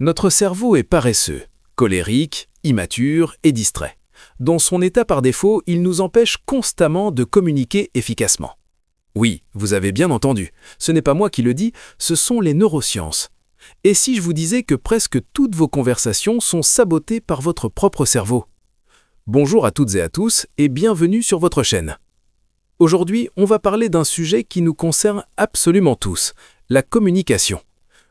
Notre cerveau est paresseux, colérique, immature et distrait. Dans son état par défaut, il nous empêche constamment de communiquer efficacement. Oui, vous avez bien entendu, ce n'est pas moi qui le dis, ce sont les neurosciences. Et si je vous disais que presque toutes vos conversations sont sabotées par votre propre cerveau? Bonjour à toutes et à tous et bienvenue sur votre chaîne. Aujourd'hui, on va parler d'un sujet qui nous concerne absolument tous, la communication.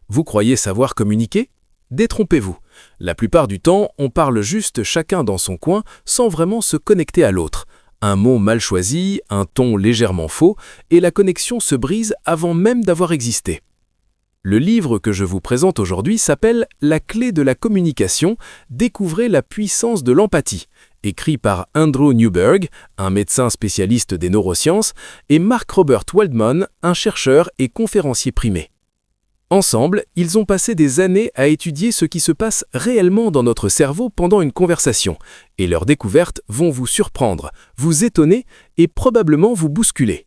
Vous croyez savoir communiquer? Détrompez-vous. La plupart du temps, on parle juste chacun dans son coin sans vraiment se connecter à l'autre. Un mot mal choisi, un ton légèrement faux, et la connexion se brise avant même d'avoir existé. Le livre que je vous présente aujourd'hui s'appelle « La clé de la communication, découvrez la puissance de l'empathie », écrit par Andrew Newberg, un médecin spécialiste des neurosciences, et Mark Robert Waldman, un chercheur et conférencier primé. Ensemble, ils ont passé des années à étudier ce qui se passe réellement dans notre cerveau pendant une conversation, et leurs découvertes vont vous surprendre, vous étonner et probablement vous bousculer.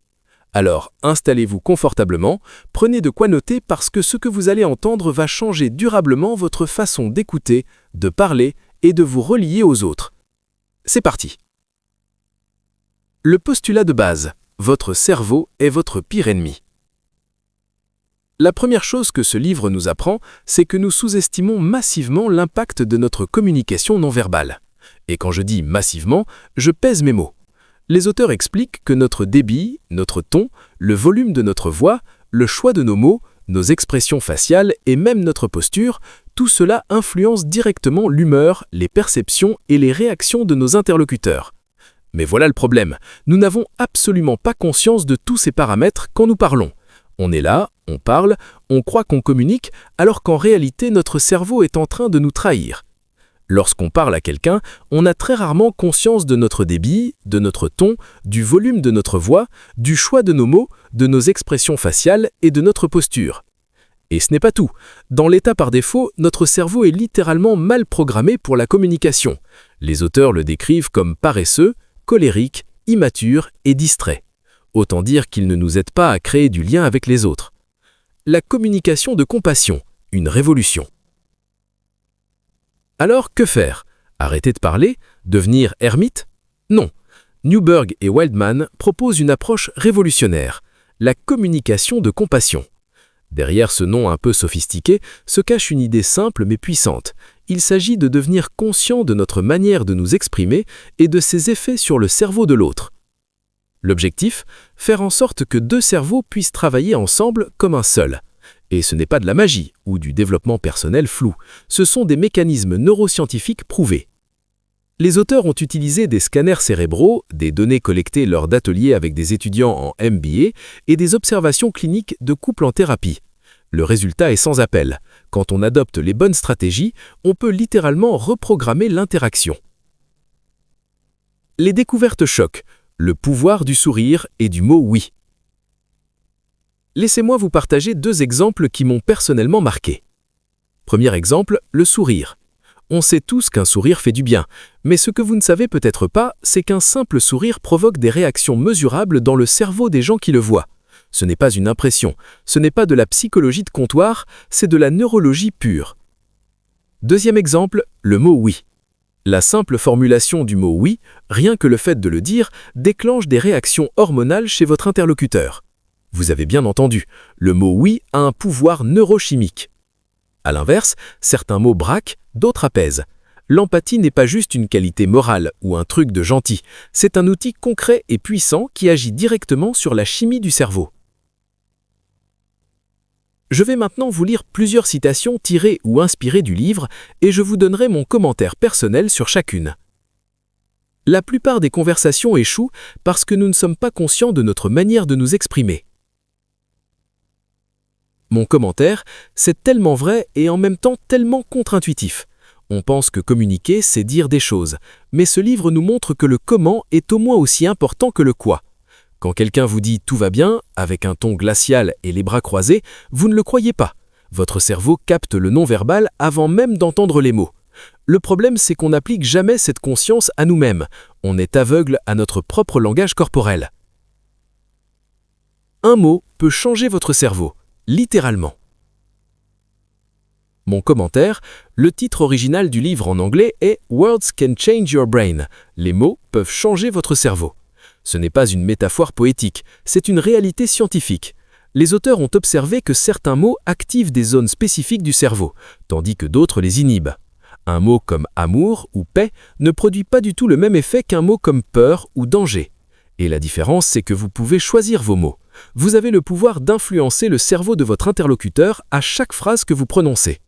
Alors, installez-vous confortablement, prenez de quoi noter parce que ce que vous allez entendre va changer durablement votre façon d'écouter, de parler et de vous relier aux autres. C'est parti. Le postulat de base, votre cerveau est votre pire ennemi. La première chose que ce livre nous apprend, c'est que nous sous-estimons massivement l'impact de notre communication non verbale. Et quand je dis massivement, je pèse mes mots. Les auteurs expliquent que notre débit, notre ton, le volume de notre voix, le choix de nos mots, nos expressions faciales et même notre posture, tout cela influence directement l'humeur, les perceptions et les réactions de nos interlocuteurs. Mais voilà le problème, nous n'avons absolument pas conscience de tous ces paramètres quand nous parlons. On est là, on parle, on croit qu'on communique, alors qu'en réalité notre cerveau est en train de nous trahir. Lorsqu'on parle à quelqu'un, on a très rarement conscience de notre débit, de notre ton, du volume de notre voix, du choix de nos mots, de nos expressions faciales et de notre posture. Et ce n'est pas tout. Dans l'état par défaut, notre cerveau est littéralement mal programmé pour la communication. Les auteurs le décrivent comme paresseux, colérique, immature et distrait. Autant dire qu'il ne nous aide pas à créer du lien avec les autres. La communication de compassion, une révolution. Alors, que faire? Arrêter de parler? Devenir ermite? Non. Newberg et Waldman proposent une approche révolutionnaire, la communication de compassion. Derrière ce nom un peu sophistiqué se cache une idée simple mais puissante. Il s'agit de devenir conscient de notre manière de nous exprimer et de ses effets sur le cerveau de l'autre. L'objectif? Faire en sorte que deux cerveaux puissent travailler ensemble comme un seul. Et ce n'est pas de la magie ou du développement personnel flou, ce sont des mécanismes neuroscientifiques prouvés. Les auteurs ont utilisé des scanners cérébraux, des données collectées lors d'ateliers avec des étudiants en MBA et des observations cliniques de couples en thérapie. Le résultat est sans appel. Quand on adopte les bonnes stratégies, on peut littéralement reprogrammer l'interaction. Les découvertes choquent. Le pouvoir du sourire et du mot « oui ». Laissez-moi vous partager deux exemples qui m'ont personnellement marqué. Premier exemple, le sourire. On sait tous qu'un sourire fait du bien, mais ce que vous ne savez peut-être pas, c'est qu'un simple sourire provoque des réactions mesurables dans le cerveau des gens qui le voient. Ce n'est pas une impression, ce n'est pas de la psychologie de comptoir, c'est de la neurologie pure. Deuxième exemple, le mot « oui ». La simple formulation du mot « oui », rien que le fait de le dire, déclenche des réactions hormonales chez votre interlocuteur. Vous avez bien entendu, le mot « oui » a un pouvoir neurochimique. À l'inverse, certains mots braquent, d'autres apaisent. L'empathie n'est pas juste une qualité morale ou un truc de gentil, c'est un outil concret et puissant qui agit directement sur la chimie du cerveau. Je vais maintenant vous lire plusieurs citations tirées ou inspirées du livre et je vous donnerai mon commentaire personnel sur chacune. La plupart des conversations échouent parce que nous ne sommes pas conscients de notre manière de nous exprimer. Mon commentaire, c'est tellement vrai et en même temps tellement contre-intuitif. On pense que communiquer, c'est dire des choses, mais ce livre nous montre que le comment est au moins aussi important que le quoi. Quand quelqu'un vous dit « tout va bien » avec un ton glacial et les bras croisés, vous ne le croyez pas. Votre cerveau capte le non-verbal avant même d'entendre les mots. Le problème, c'est qu'on n'applique jamais cette conscience à nous-mêmes. On est aveugle à notre propre langage corporel. Un mot peut changer votre cerveau, littéralement. Mon commentaire, le titre original du livre en anglais est Words can change your brain. Les mots peuvent changer votre cerveau. Ce n'est pas une métaphore poétique, c'est une réalité scientifique. Les auteurs ont observé que certains mots activent des zones spécifiques du cerveau, tandis que d'autres les inhibent. Un mot comme amour ou paix ne produit pas du tout le même effet qu'un mot comme peur ou danger. Et la différence, c'est que vous pouvez choisir vos mots. Vous avez le pouvoir d'influencer le cerveau de votre interlocuteur à chaque phrase que vous prononcez.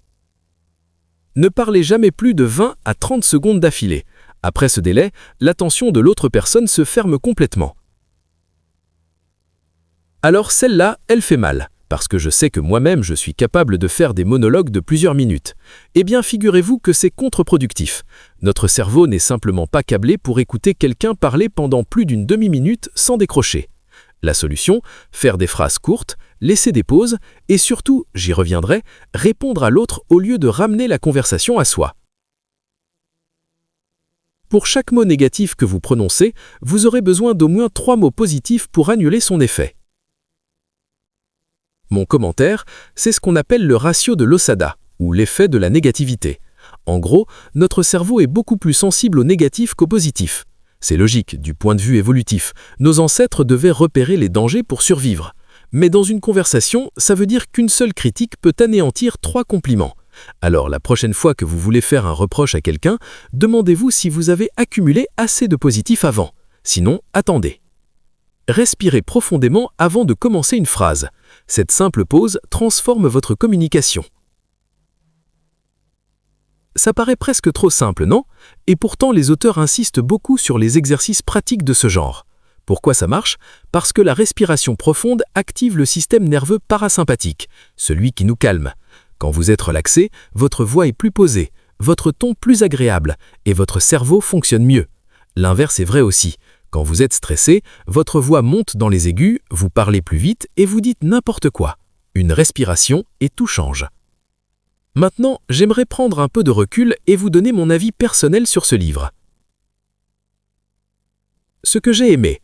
Ne parlez jamais plus de 20 à 30 secondes d'affilée. Après ce délai, l'attention de l'autre personne se ferme complètement. Alors celle-là, elle fait mal, parce que je sais que moi-même je suis capable de faire des monologues de plusieurs minutes. Eh bien, figurez-vous que c'est contre-productif. Notre cerveau n'est simplement pas câblé pour écouter quelqu'un parler pendant plus d'une demi-minute sans décrocher. La solution, faire des phrases courtes, laisser des pauses et surtout, j'y reviendrai, répondre à l'autre au lieu de ramener la conversation à soi. Pour chaque mot négatif que vous prononcez, vous aurez besoin d'au moins 3 mots positifs pour annuler son effet. Mon commentaire, c'est ce qu'on appelle le ratio de Losada, ou l'effet de la négativité. En gros, notre cerveau est beaucoup plus sensible au négatif qu'au positif. C'est logique, du point de vue évolutif. Nos ancêtres devaient repérer les dangers pour survivre. Mais dans une conversation, ça veut dire qu'une seule critique peut anéantir 3 compliments. Alors la prochaine fois que vous voulez faire un reproche à quelqu'un, demandez-vous si vous avez accumulé assez de positif avant. Sinon, attendez. Respirez profondément avant de commencer une phrase. Cette simple pause transforme votre communication. Ça paraît presque trop simple, non? Et pourtant, les auteurs insistent beaucoup sur les exercices pratiques de ce genre. Pourquoi ça marche? Parce que la respiration profonde active le système nerveux parasympathique, celui qui nous calme. Quand vous êtes relaxé, votre voix est plus posée, votre ton plus agréable et votre cerveau fonctionne mieux. L'inverse est vrai aussi. Quand vous êtes stressé, votre voix monte dans les aigus, vous parlez plus vite et vous dites n'importe quoi. Une respiration et tout change. Maintenant, j'aimerais prendre un peu de recul et vous donner mon avis personnel sur ce livre. Ce que j'ai aimé.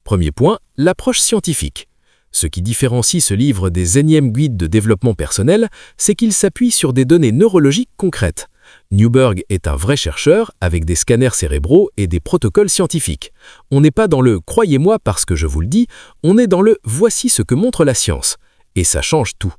Premier point, l'approche scientifique. Ce qui différencie ce livre des énièmes guides de développement personnel, c'est qu'il s'appuie sur des données neurologiques concrètes. Newberg est un vrai chercheur avec des scanners cérébraux et des protocoles scientifiques. On n'est pas dans le « croyez-moi parce que je vous le dis », on est dans le « voici ce que montre la science ». Et ça change tout.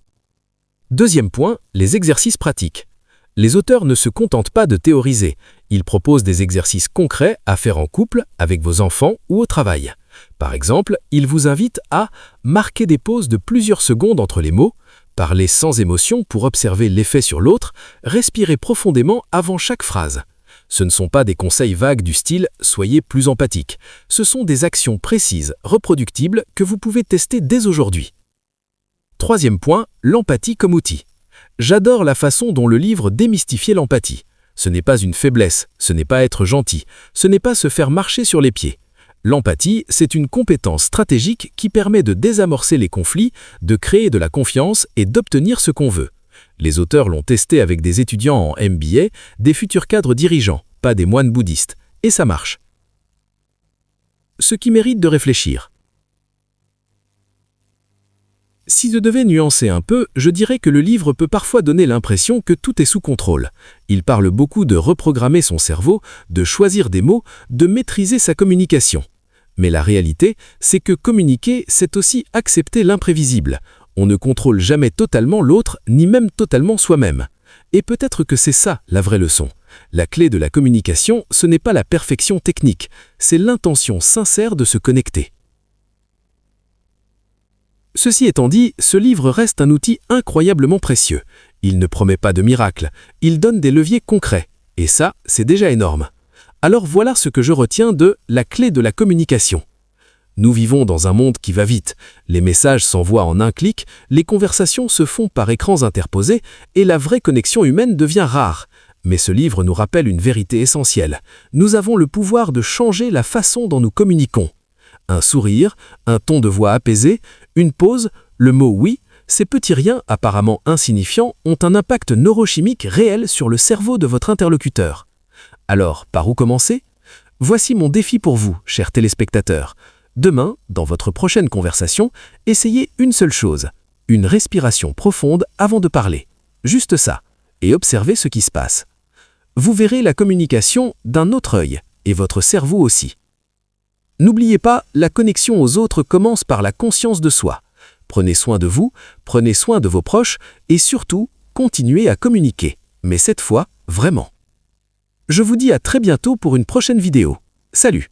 Deuxième point, les exercices pratiques. Les auteurs ne se contentent pas de théoriser, ils proposent des exercices concrets à faire en couple, avec vos enfants ou au travail. Par exemple, ils vous invitent à marquer des pauses de plusieurs secondes entre les mots, parler sans émotion pour observer l'effet sur l'autre, respirer profondément avant chaque phrase. Ce ne sont pas des conseils vagues du style « soyez plus empathique ». Ce sont des actions précises, reproductibles, que vous pouvez tester dès aujourd'hui. Troisième point, l'empathie comme outil. J'adore la façon dont le livre démystifiait l'empathie. Ce n'est pas une faiblesse, ce n'est pas être gentil, ce n'est pas se faire marcher sur les pieds. L'empathie, c'est une compétence stratégique qui permet de désamorcer les conflits, de créer de la confiance et d'obtenir ce qu'on veut. Les auteurs l'ont testé avec des étudiants en MBA, des futurs cadres dirigeants, pas des moines bouddhistes. Et ça marche. Ce qui mérite de réfléchir. Si je devais nuancer un peu, je dirais que le livre peut parfois donner l'impression que tout est sous contrôle. Il parle beaucoup de reprogrammer son cerveau, de choisir des mots, de maîtriser sa communication. Mais la réalité, c'est que communiquer, c'est aussi accepter l'imprévisible. On ne contrôle jamais totalement l'autre, ni même totalement soi-même. Et peut-être que c'est ça la vraie leçon. La clé de la communication, ce n'est pas la perfection technique, c'est l'intention sincère de se connecter. Ceci étant dit, ce livre reste un outil incroyablement précieux. Il ne promet pas de miracle, il donne des leviers concrets. Et ça, c'est déjà énorme. Alors voilà ce que je retiens de la clé de la communication. Nous vivons dans un monde qui va vite. Les messages s'envoient en un clic, les conversations se font par écrans interposés et la vraie connexion humaine devient rare. Mais ce livre nous rappelle une vérité essentielle. Nous avons le pouvoir de changer la façon dont nous communiquons. Un sourire, un ton de voix apaisé, une pause, le mot « oui », ces petits riens apparemment insignifiants ont un impact neurochimique réel sur le cerveau de votre interlocuteur. Alors, par où commencer? Voici mon défi pour vous, chers téléspectateurs. Demain, dans votre prochaine conversation, essayez une seule chose, une respiration profonde avant de parler. Juste ça, et observez ce qui se passe. Vous verrez la communication d'un autre œil, et votre cerveau aussi. N'oubliez pas, la connexion aux autres commence par la conscience de soi. Prenez soin de vous, prenez soin de vos proches, et surtout, continuez à communiquer, mais cette fois, vraiment. Je vous dis à très bientôt pour une prochaine vidéo. Salut!